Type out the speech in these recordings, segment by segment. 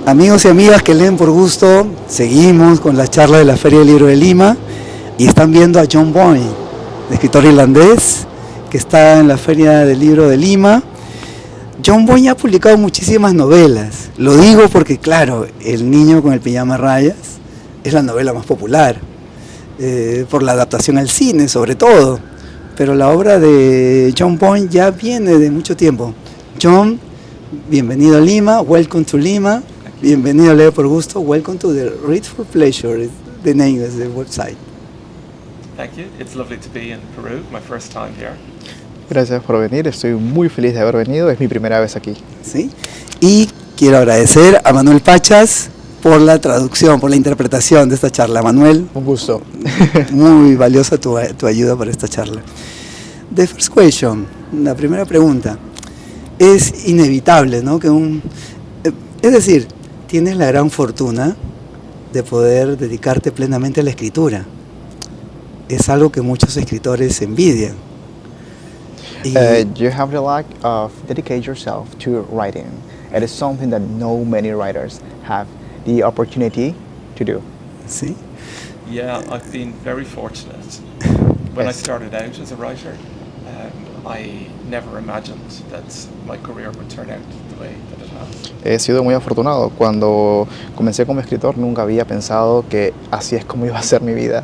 Amigos y amigas que leen por gusto, seguimos con la charla de la Feria del Libro de Lima y están viendo a John Boyne, escritor irlandés que está en la Feria del Libro de Lima. John Boyne ha publicado muchísimas novelas. Lo digo porque, claro, El niño con el pijama a rayas es la novela más popular, por la adaptación al cine sobre todo. Pero la obra de John Boyne ya viene de mucho tiempo. John, bienvenido a Lima, welcome to Lima. Bienvenido a Leer por Gusto. Welcome to the Read for Pleasure, is the name of the website. Thank you. It's lovely to be in Peru, my first time here. Gracias por venir, estoy muy feliz de haber venido, es mi primera vez aquí. ¿Sí? Y quiero agradecer a Manuel Pachas por la traducción, por la interpretación de esta charla. Manuel, Un gusto. muy valiosa tu ayuda para esta charla. The first question, la primera pregunta. Es inevitable, ¿no? Es decir, tienes la gran fortuna de poder dedicarte plenamente a la escritura. Es algo que muchos escritores envidian. You have the luck of dedicate yourself to writing. It is something that no many writers have the opportunity to do. ¿Sí? Yeah, I've been very fortunate. When I started out as a writer, I never imagined that my career would turn out the way that it has. He sido muy afortunado. Cuando comencé como escritor nunca había pensado que así es como iba a ser mi vida.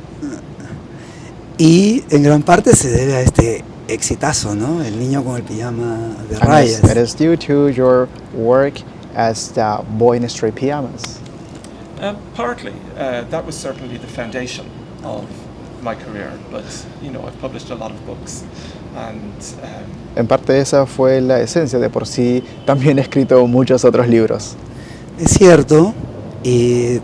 Y en gran parte se debe a este exitazo, ¿no? El niño con el pijama de rayas. It is due to your work as the boy in striped pajamas. Partly, that was certainly the foundation of my career, but I've published a lot of books, and En parte esa fue la esencia. De por sí también he escrito muchos otros libros. Es cierto, y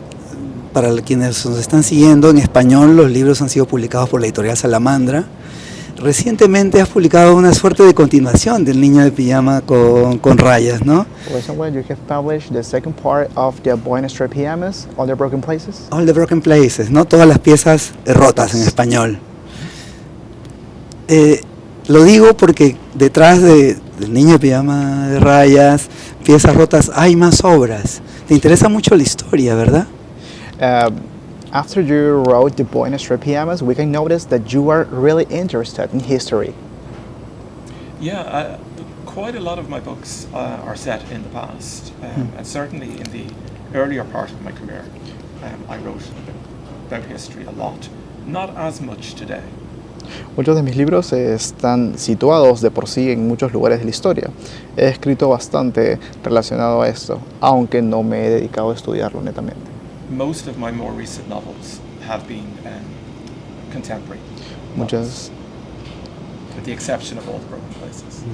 para quienes nos están siguiendo, en español los libros han sido publicados por la editorial Salamandra. Recientemente has publicado una suerte de continuación del niño de pijama con rayas, ¿no? Recently you have published the second part of the boy in striped pajamas, All the Broken Places. All the Broken Places, ¿no? Todas las piezas rotas en español. Lo digo porque detrás del niño de pijama de rayas, piezas rotas, hay más obras. Te interesa mucho la historia, ¿verdad? After you wrote The Boy in Striped Pajamas, we can notice that you are really interested in history. yeah, quite a lot of my books are set in the past, and certainly in the earlier part of my career, I wrote about history a lot, not as much today. Muchos de mis libros están situados de por sí en muchos lugares de la historia. He escrito bastante relacionado a esto, aunque no me he dedicado a estudiarlo netamente. Most of my more recent novels have been contemporary novels, with the exception of All the Broken Places.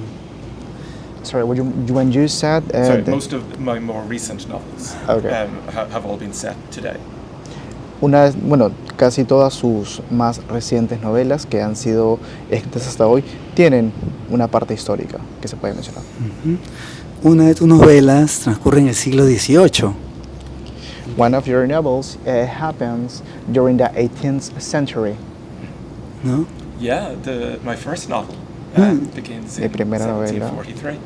Sorry, when you said... most of my more recent novels have all been set today. Casi todas sus más recientes novelas que han sido escritas hasta hoy tienen una parte histórica que se puede mencionar. Una de tus novelas transcurre en el siglo XVIII. One of your novels happens during the 18th century. ¿No? Yeah, my first novel begins in Mi primera novela 1743.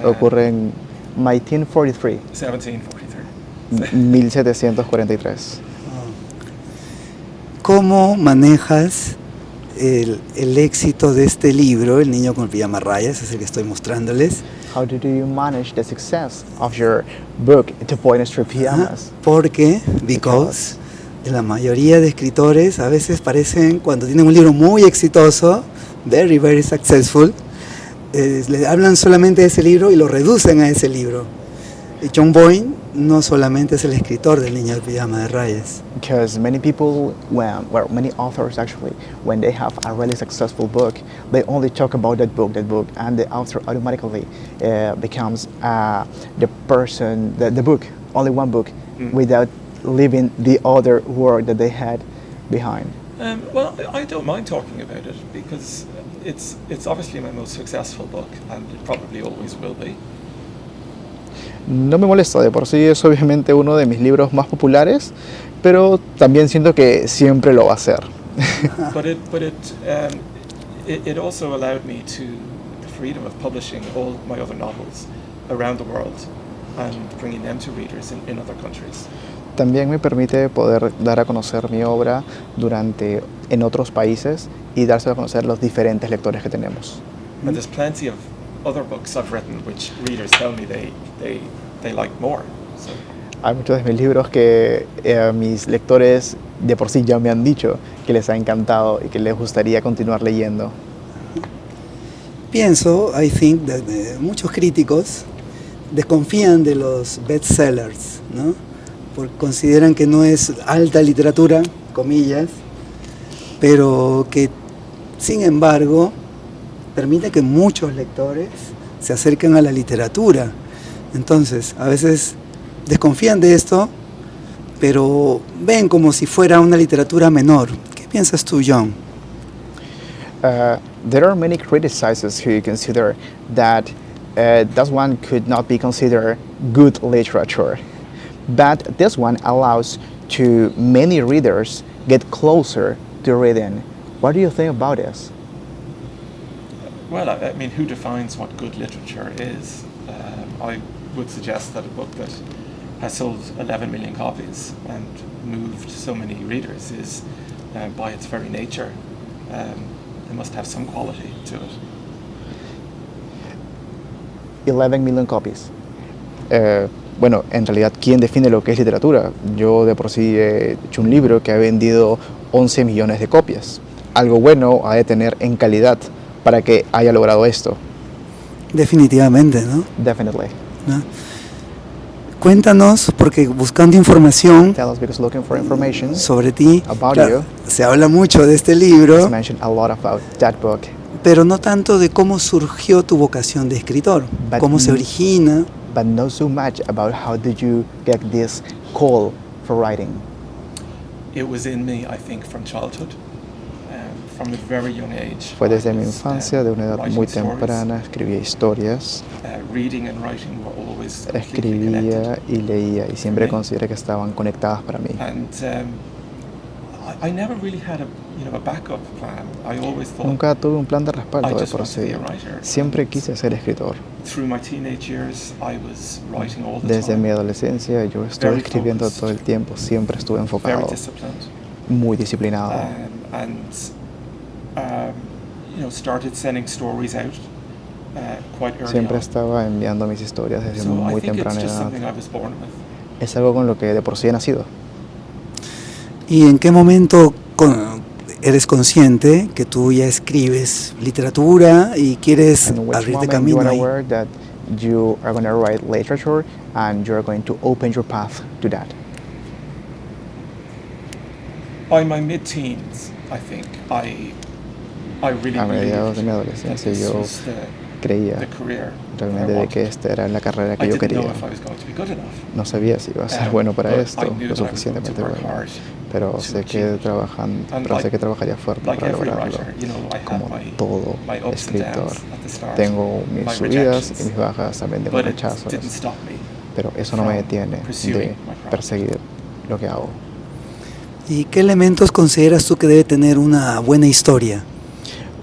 ocurre en 1943. 1743. ¿Cómo manejas el éxito de este libro, El niño con el pijama a rayas, es el que estoy mostrándoles? How do you manage the success of your book, The Boy in Striped Pajamas? Because la mayoría de escritores a veces parecen, cuando tienen un libro muy exitoso, very, very successful, le hablan solamente de ese libro y lo reducen a ese libro. John Boyne no solamente es el escritor del niño del pijama de rayas. Because many people, many authors actually, when they have a really successful book, they only talk about that book, and the author automatically becomes the person, the book, only one book, without leaving the other work that they had behind. Well, I don't mind talking about it because it's obviously my most successful book, and it probably always will be. No me molesta, de por sí es obviamente uno de mis libros más populares, pero también siento que siempre lo va a ser. But it also allowed me the freedom of publishing all my other novels around the world. and bringing them to readers in other countries. También me permite poder dar a conocer mi obra en otros países y dárselo a conocer a los diferentes lectores que tenemos. And there's plenty of other books I've written which readers tell me they like more. So, Hay muchos de mis libros que mis lectores de por sí ya me han dicho que les ha encantado y que les gustaría continuar leyendo. Pienso, I think, that muchos críticos desconfían de los bestsellers, ¿no? Porque consideran que no es alta literatura, comillas, pero que, sin embargo, permite que muchos lectores se acerquen a la literatura. Entonces, a veces desconfían de esto, pero ven como si fuera una literatura menor. ¿Qué piensas tú, John? There are many criticizers who consider that this one could not be considered good literature. But this one allows to many readers get closer to reading. What do you think about this? well, I mean, who defines what good literature is? I would suggest that a book that has sold 11 million copies and moved so many readers is, by its very nature, it must have some quality to it. 11 million copies. Bueno, en realidad, ¿quién define lo que es literatura? Yo de por sí he hecho un libro que ha vendido 11 millones de copias. Algo bueno ha de tener en calidad para que haya logrado esto. Definitivamente, ¿no? Definitely. ¿No? Cuéntanos, porque buscando información Tell us, because looking for information sobre ti, about claro, you. se habla mucho de este Let's libro, mention a lot about that book. pero no tanto de cómo surgió tu vocación de escritor, But cómo se origina. But not so much about how did you get this call for writing. It was in me, I think, from childhood, from a very young age. Fue desde I mi was, infancia, de una edad writing muy stories. temprana, escribía historias, Reading and writing were always completely escribía connected. y leía, y siempre me. consideré que estaban conectadas para mí. And I never really had a backup plan. I always thought Nunca tuve un plan de I respaldo de just por wanted to be sí. a writer. Siempre And quise ser escritor. through my teenage years, I was writing all the Desde time. mi adolescencia yo estuve Very escribiendo focused. todo el tiempo, siempre estuve Very enfocado, disciplined. muy disciplinado. Started sending stories out quite early Siempre on. estaba enviando mis historias desde So I muy think it's temprana just edad. something I was born with. Es algo con lo que de por sí he nacido. ¿Y en qué momento eres consciente que tú ya escribes literatura y quieres In which abrirte moment you camino are ahí? aware that you are going to write literature and you are going to open your path to that? By my mid-teens, I think, I really A mediados de mi believed that adolescencia this yo was the creía career realmente I de que wanted. esta era la carrera I que yo didn't quería. know if I was going to be good enough. No sabía si iba a ser bueno para But esto, I knew lo that I was going to suficientemente work bueno. hard Pero to sé achieve que it. And pero sé que trabajaría fuerte like para every lograrlo. writer, I Como had todo my ups and escritor, downs at the start, tengo my mis subidas y rejections, mis bajas, también tengo but it rechazos, didn't stop me. pero eso no me from detiene pursuing de my craft. perseguir lo que hago. ¿Y qué elementos consideras tú que debe tener una buena historia?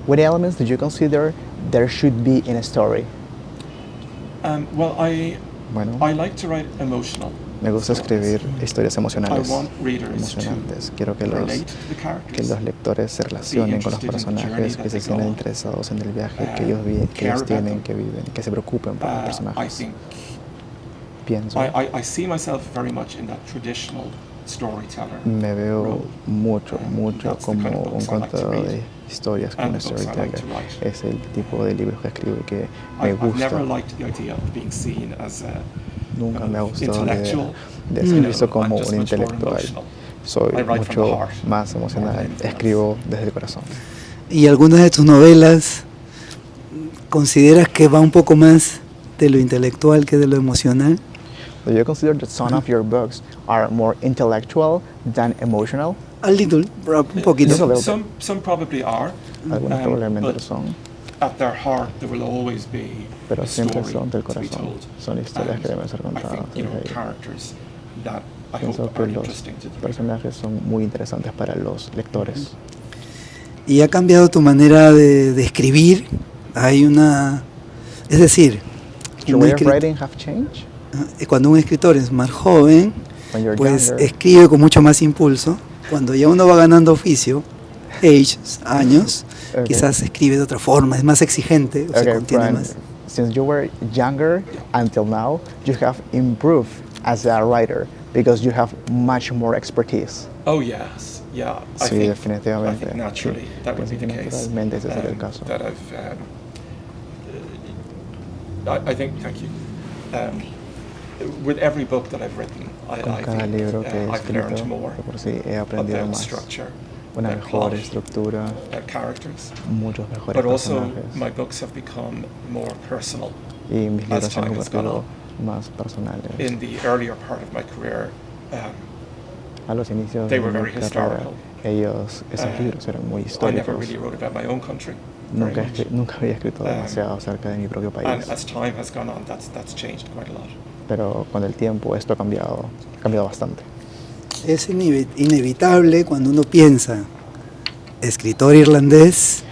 What elements do you consider there should be in a story? Well, Bueno, I like to write emotional. me gusta stories. escribir historias I emocionales, want readers to emocionantes. Quiero que relate to the characters. que los lectores se relacionen con los interested in the journey personajes, that que se they sientan go on. interesados en el viaje que Uh, ellos, que care ellos about tienen, them. que viven, que se preocupen por los I personajes. think Pienso, I see myself very much in that traditional storyteller. me veo role. mucho That's the como kind of un books I like to contador read. de historias, como And un the books I like storyteller. to write. Es el tipo de libros que escribo y que me I've gusta. never liked the idea of being seen as a Nunca me ha gustado la idea intellectual. de ser visto I'm como just un much more intelectual. emotional. Soy I write from the mucho heart más more emocional. than anything Escribo desde el corazón. ¿Y algunas de tus novelas consideras que va un poco más de lo intelectual que de lo emocional? Do you consider that some of your books are more intellectual than emotional? A little, un poquito. Just a little bit. Some probably are. Algunas probablemente but lo son, at their heart, there will always be pero a siempre story son del to be corazón. told. Son historias que And deben ser I contadas. think, desde ahí. characters that I Pienso hope que are los interesting to the reader. personajes son muy interesantes para los lectores. ¿Y ha cambiado tu manera de escribir? Hay una... Es decir, Your una way of escrit- writing have changed? Cuando un escritor es más joven, When you're pues younger, escribe con mucho más impulso. Cuando ya uno va ganando oficio, años, Okay. quizás escribe de otra forma, es más exigente, o se okay, contiene Fran, más. since you were younger until now, you have improved as a writer because you have much more expertise. Oh yes, yeah. I Sí, think, definitivamente. I think naturally Sí, that would be the pienso que case. naturalmente ese sería el caso. That I've. I think. Thank you. With every book that I've written, Con I cada think libro que he I've escrito, learned more de por sí he aprendido about más. structure, Una about mejor plot, estructura, about characters. muchos mejores But also, personajes. my books have become more personal. Y mis libros as se han time has gone convertido on. más personales. In the earlier part of my career, A los inicios they de were mi very carrera, historical. esos libros eran muy I never históricos. really wrote about my own country. very Nunca, much. nunca había escrito demasiado acerca de mi propio And país. as time has gone on, that's changed quite a lot. Pero con el tiempo esto ha cambiado bastante. Es inevitable cuando uno piensa, escritor irlandés,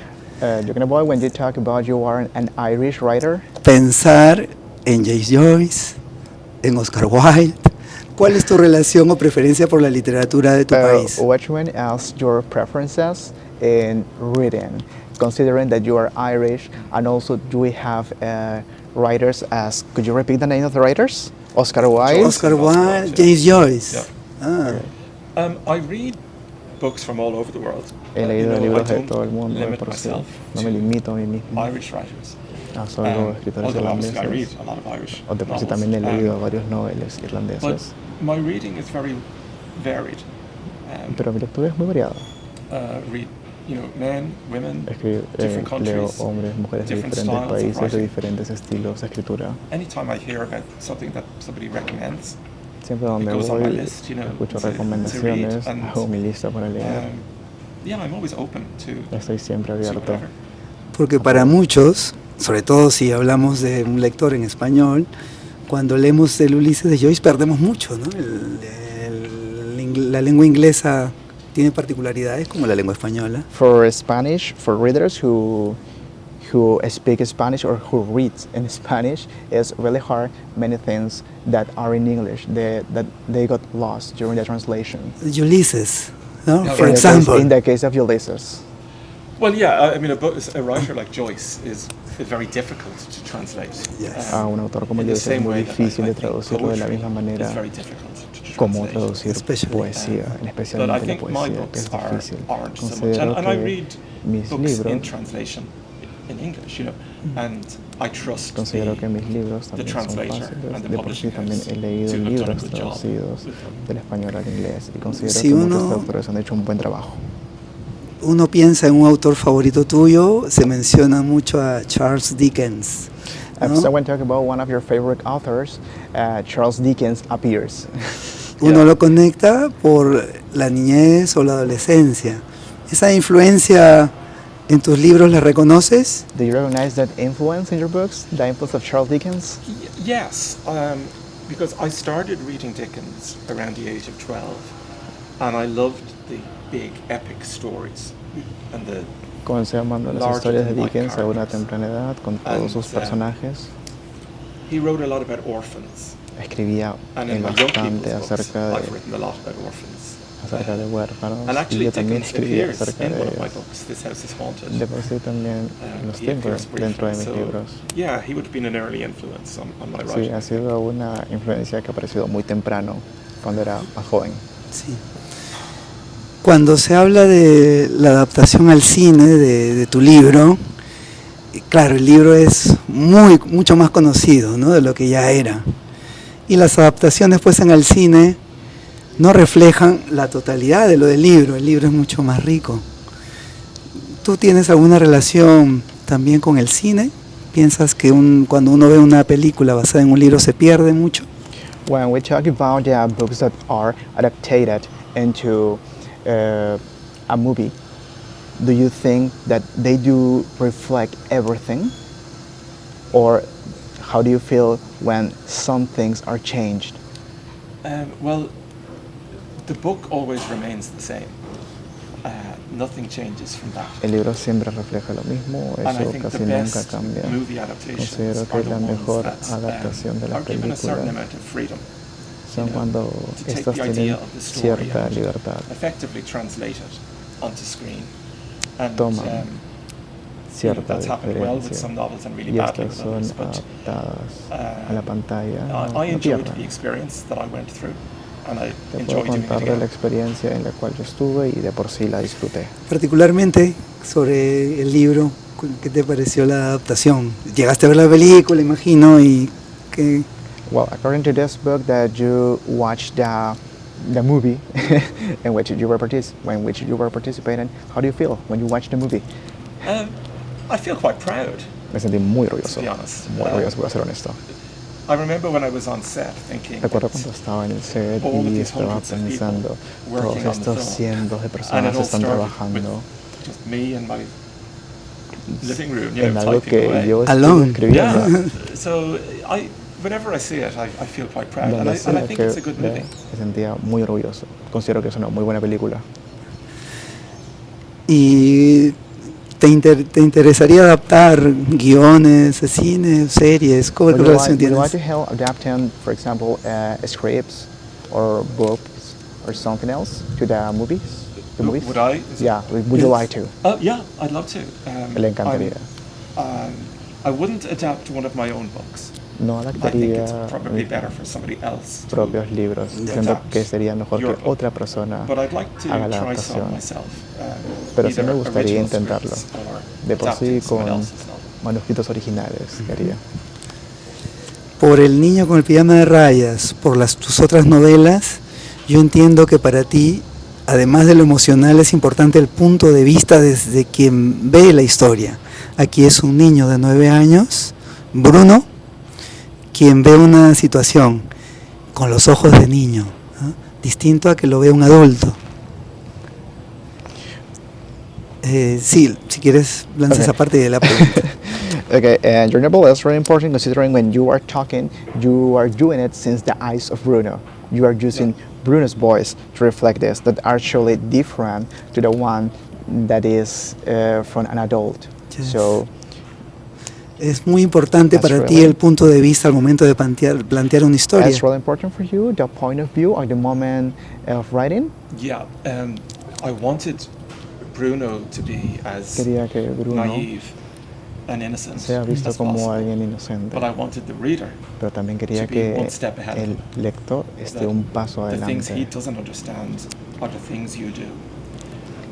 Jochen Boy, when you talk about you are an Irish writer, pensar en James Joyce, en Oscar Wilde. ¿Cuál es tu relación o preferencia por la literatura de tu país? which one is your preferences in reading? Considering that you are Irish, and also do we have writers as, could you repeat the name of the writers? Oscar Wilde? Oscar Wilde, Yeah. James Joyce. Yeah. Ah, I read books from all over the world. He leído I libros de don't todo el mundo, limit por sí. myself No me to limito a mí mismo Irish writers. a solo escritores Although obviously I read irlandeses. a lot of Irish O de por sí novels. también he leído varios noveles But irlandeses. my reading is very varied. Pero mi lectura es muy variada. Read, men, women, Leo different countries, hombres, mujeres de different diferentes styles of países, de writing. diferentes estilos de escritura. Anytime I hear about something that somebody recommends, Siempre donde It goes on voy, my list, escucho to recomendaciones, read, and, hago mi lista para leer. I'm always open to Estoy siempre see abierto. whatever. porque para muchos, sobre todo si hablamos de un lector en español, cuando leemos el Ulises de Joyce perdemos mucho, ¿no? La lengua inglesa tiene particularidades como la lengua española. For Spanish, for readers who speak Spanish or who read in Spanish, it's really hard. Many things that are in English that they got lost during the translation. Ulysses, ¿no? Yeah, For in the example. In the case of Ulysses. Well, yeah, I mean, a writer like Joyce is very difficult to translate. Yes. A un autor como in the Joyce es same muy way that difícil de I think traducirlo de la poetry misma manera is very difficult to como translate. traducir Especially, poesía, But I especialmente la think my poesía, que books es difícil. aren't so much, Considero and I que read mis books in libros, translation in English, and I trust considero que mis libros the también son translator fáciles. and the De por sí publishing también house he leído to have done a libros good job traducidos with them. del español al inglés y considero Si que muchos uno- traductores han hecho un buen trabajo. Uno piensa en un autor favorito tuyo, se menciona mucho a Charles Dickens, ¿no? So when talking about one of your favorite authors, Charles Dickens appears. Uno Yeah. lo conecta por la niñez o la adolescencia. ¿Esa influencia en tus libros la reconoces? Do you recognize that influence in your books, the influence of Charles Dickens? Yes, because I started reading Dickens around the age of 12, and I loved the big epic stories and the Comencé amando las Larger historias de than life Dickens a una characters. temprana edad, con todos And, sus personajes. he wrote a lot about orphans. Escribía And in my young bastante people's books, acerca I've de, written a lot about orphans. huérfanos, And y actually, yo también Dickens escribía appears acerca in de one of my ellos. books, This House is Haunted. De por sí también los He tengo appears dentro de mis briefly, so, libros. yeah, he would have been an early influence on my Sí, writing. ha sido una influencia que ha aparecido muy temprano, cuando era más joven. Sí. Cuando se habla de la adaptación al cine de tu libro, claro, el libro es mucho más conocido, ¿no?, de lo que ya era. Y las adaptaciones pues en el cine no reflejan la totalidad de lo del libro. El libro es mucho más rico. ¿Tú tienes alguna relación también con el cine? ¿Piensas que cuando uno ve una película basada en un libro se pierde mucho? When we talk about the books that are adapted into a movie, do you think that they do reflect everything? Or how do you feel when some things are changed? Well, the book always remains the same. Nothing changes from that. El libro siempre refleja lo mismo, And I eso think casi the nunca best cambia. movie adaptations Considero que are the la ones mejor that adaptación de la are given a certain película amount of freedom. son cuando To take estas the idea tienen of the story cierta and libertad, effectively translate it onto screen. And toman cierta that's happened well with diferencia some novels and really y badly estas with son others. But adaptadas a la pantalla, no, I no enjoyed pierden. the experience that I went through, and I Te puedo enjoy doing it contar de la again. experiencia en la cual yo estuve y de por sí la disfruté. Particularmente sobre el libro, ¿qué te pareció la adaptación? Llegaste a ver la película, imagino, y que Well, according to this book that you watched the movie in which you were participating, how do you feel when you watched the movie? I feel quite proud. Me sentí muy To orgulloso, be honest. muy orgulloso, voy a ser honesto. I remember when I was on set thinking Recuerdo that cuando estaba en el set all of y these estaba hundreds of pensando, people todos working on the estos film. cientos de And personas it all están started trabajando with just me in my living room, en algo typing que away. yo estuve Alone. escribiendo. Yeah. So whenever I see it, I feel quite proud, and Donde I sea think que it's a good movie. me sentía muy orgulloso. Considero que es una muy buena película. ¿Y te interesaría adaptar guiones, cine, series? ¿Qué relación Would you tienes? like to help adapting, for example, scripts or books or something else to the movies? The movies? Would I? Yeah, would you like to? Yeah, I'd love to. Le encantaría. I wouldn't adapt one of my own books. No I think adaptaría it's probably better for somebody else to propios libros. Siento adapt que sería mejor your que book. otra persona But I'd like to haga la try some adaptación. myself. Pero sí either me gustaría original intentarlo. scripts or De por sí adapting someone con else's novel. manuscritos originales que haría. Por El niño con el pijama de rayas, por tus otras novelas, yo entiendo que para ti, además de lo emocional, es importante el punto de vista desde quien ve la historia. Aquí es un niño de 9 años, Bruno, quien ve una situación con los ojos de niño, ¿no? Distinto a que lo vea un adulto. Sí, si quieres, lanza Okay. esa parte de la pregunta. Okay, and your novel is very important considering when you are talking, you are doing it since the eyes of Bruno. You are using Bruno's voice to reflect this, that are actually different to the one that is from an adult. Yes. So Es muy importante That's para ti really- el punto de vista al momento de plantear una historia. that's really important for you, the point of view at the moment of writing. Yeah, I wanted Bruno to be as Quería que Bruno naive and innocent sea visto as como possible. alguien inocente, But I wanted the reader, pero también quería to be que one step ahead of el him. lector esté that un paso the things he adelante. doesn't understand are the things you do.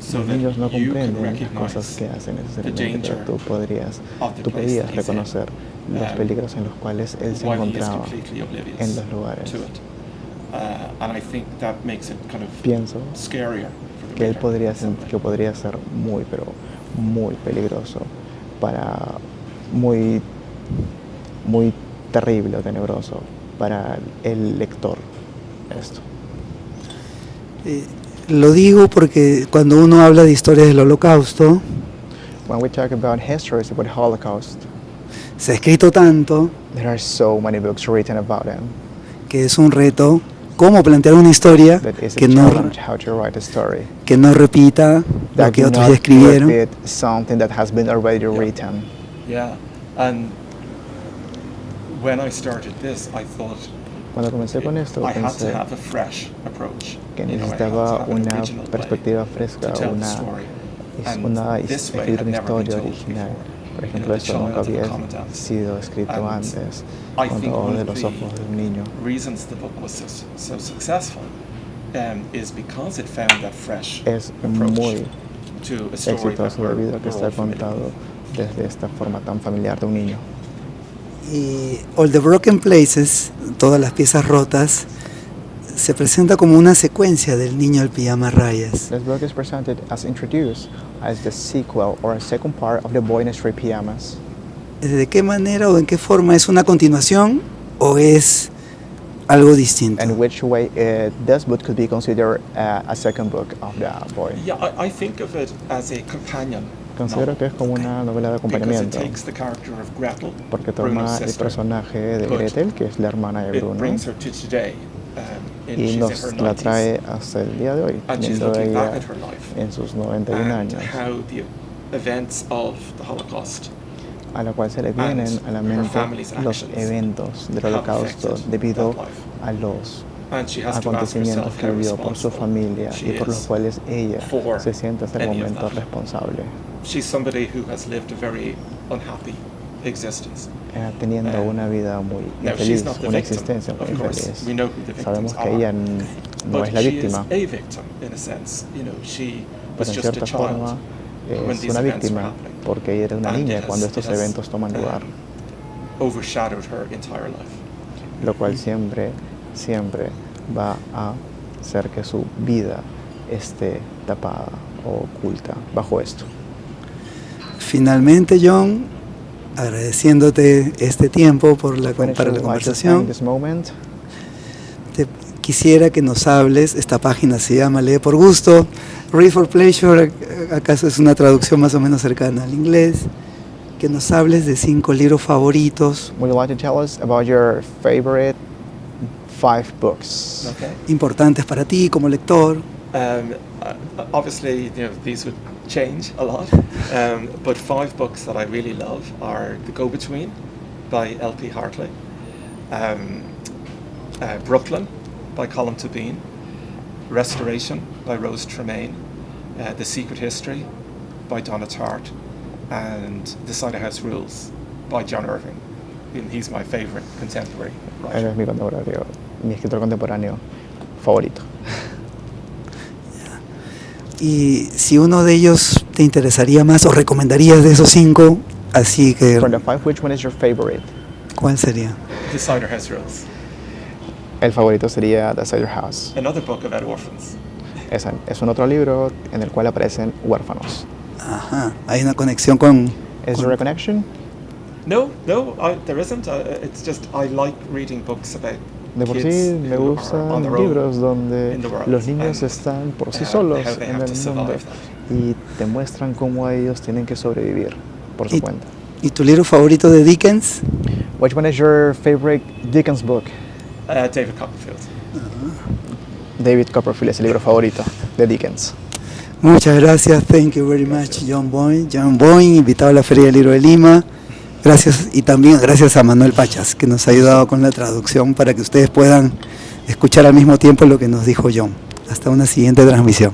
So Los that niños no you can comprenden las cosas recognize que hacen the necesariamente, pero danger tú of the podías place that he's in, reconocer los peligros en los cuales él se while he is encontraba completely oblivious en los lugares. to it. And I think that makes it kind of Pienso scarier for the que él reader podría in some way. que podría ser muy, pero muy peligroso para muy terrible o tenebroso para el lector esto. Lo digo porque cuando uno habla de historias del Holocausto, When we talk about histories about Holocaust, se ha escrito tanto there are so many books written about them que es un reto cómo plantear una historia that is a que no challenge how to write a story. repita lo That que do otros not ya escribieron. repeat something that has been already written. Yeah, and when I started this, I thought Cuando comencé con esto, I had pensé to have a fresh approach. que You know, I had to necesitaba have an una original way perspectiva to fresca, tell the una story. And this way escribir had una never been historia told original. before. Por You ejemplo, know, the esto nunca child of había the commandant. sido escrito And antes, I think cuando one de of los the ojos de un niño. reasons the book was so successful is because it found that fresh Es approach muy to a story that exitoso debido a que we're está all familiar contado with. desde esta forma tan familiar de un niño. Y All the Broken Places, todas las piezas rotas, se presenta como una secuencia del niño al pijama a rayas. This book is presented as introduced as the sequel or a second part of The Boy in the Stray Pyjamas. ¿De qué manera o en qué forma es una continuación o es algo distinto? And which way this book could be considered a second book of the boy. Yeah, I think of it as a companion Considero novel, que es como una novela de because it acompañamiento, takes the character of Gretel, porque Bruno's toma el sister, personaje de but Gretel, que es la hermana de it Bruno, brings her to today. y she's in her nos la 90s. trae hasta el día de hoy, And she's teniendo looking back ella at her life en sus 91 and años, how the events of the Holocaust a la cual se le vienen a la her mente family's los actions eventos del have holocausto affected debido that life. a los And she has to ask acontecimientos herself que how vivió por su responsible familia she y por los is cuales ella for se siente hasta el any of momento that. responsable, She's somebody who has lived a very unhappy existence. teniendo una vida muy Now, she's infeliz, not the una victim, existencia muy of course. infeliz. We know who the victims Sabemos que are. ella no But es la she víctima, is a victim, in a sense. You know, she was pero en just a cierta child forma when es these una events were víctima happening. porque ella era una And niña it cuando has- estos it has, eventos toman lugar, overshadowed her entire life. lo cual siempre va a hacer que su vida esté tapada o oculta bajo esto. Finalmente, John, agradeciéndote este tiempo para la Finish, I would like to thank conversación, this moment. te quisiera que nos hables. Esta página se llama Lee por Gusto, Read for Pleasure, acaso es una traducción más o menos cercana al inglés. Que nos hables de 5 libros favoritos Would you like to tell us about your favorite 5 books? Okay. importantes para ti como lector. Obviously, you know, these would change a lot, but 5 books that I really love are The Go-Between by L.P. Hartley, Brooklyn by Colm Tóibín, Restoration by Rose Tremaine, The Secret History by Donna Tartt, and The Cider House Rules by John Irving. And he's my favorite contemporary Él writer. es mi contemporáneo, mi escritor contemporáneo favorito. Y si uno de ellos te interesaría más o recomendarías de esos 5, así que, From the 5, which one is your favorite? ¿cuál sería? The Cider House Rules, El favorito sería The Cider House. another book about orphans. Es un otro libro en el cual aparecen huérfanos. Ajá, hay una conexión con... Is there a connection? No, there isn't. It's just I like reading books about De por kids sí me who are on gustan their own libros donde in the world, los niños and, están por sí how solos they en have el to survive mundo that. y te muestran cómo ellos tienen que sobrevivir por su Y- cuenta. ¿Y tu libro favorito de Dickens? Which one is your favorite Dickens book? David Copperfield. David Copperfield es el libro favorito de Dickens. Muchas gracias, thank you very much, John Boyne. John Boyne, invitado a la Feria del Libro de Lima. Gracias, y también gracias a Manuel Pachas, que nos ha ayudado con la traducción para que ustedes puedan escuchar al mismo tiempo lo que nos dijo John. Hasta una siguiente transmisión.